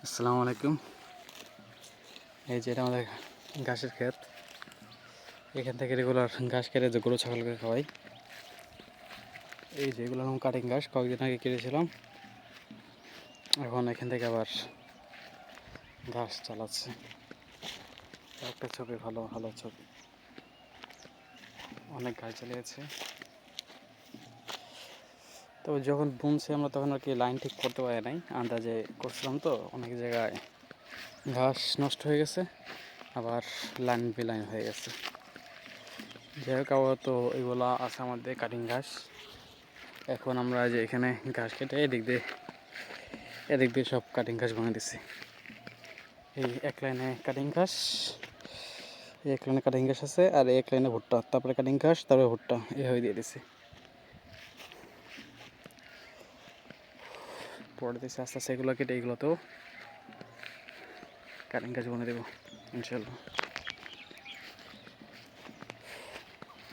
আসসালামু আলাইকুম। এই যে এটা আমাদের ঘাসের ক্ষেত। এখান থেকে রেগুলার ঘাস কেটে যে গরু ছাগলকে খাওয়াই। এই যে এগুলো কাটিং ঘাস কয়েকদিন আগে কেটেছিলাম, এখন এখান থেকে আবার ঘাস চালাচ্ছে। একটা ছবি, ভালো ভালো ছবি, অনেক ঘাস চালিয়েছে। তবে যখন বুনছে আমরা তখন আর কি লাইন ঠিক করতে পারি নাই, আন্দাজে করছিলাম তো অনেক জায়গায় ঘাস নষ্ট হয়ে গেছে, আবার লাইন বেলাইন হয়ে গেছে। যাই হোক, আপাতত এগুলা আছে আমাদের কাটিং ঘাস। এখন আমরা যে এখানে ঘাস কেটে এদিক দিয়ে সব কাটিং ঘাস বানিয়ে দিচ্ছি। এই এক লাইনে কাটিং ঘাস, এক লাইনে কাটিং ঘাস আছে, আর এক লাইনে ভুট্টা, তারপরে কাটিং ঘাস, তারপরে ভুট্টা, এভাবে দিয়ে দিচ্ছি। পরে দিচ্ছি আস্তে আস্তে এগুলো কেটে এগুলোতেও কাটিং ঘাস বানিয়ে দেবো ইনশাল্লাহ।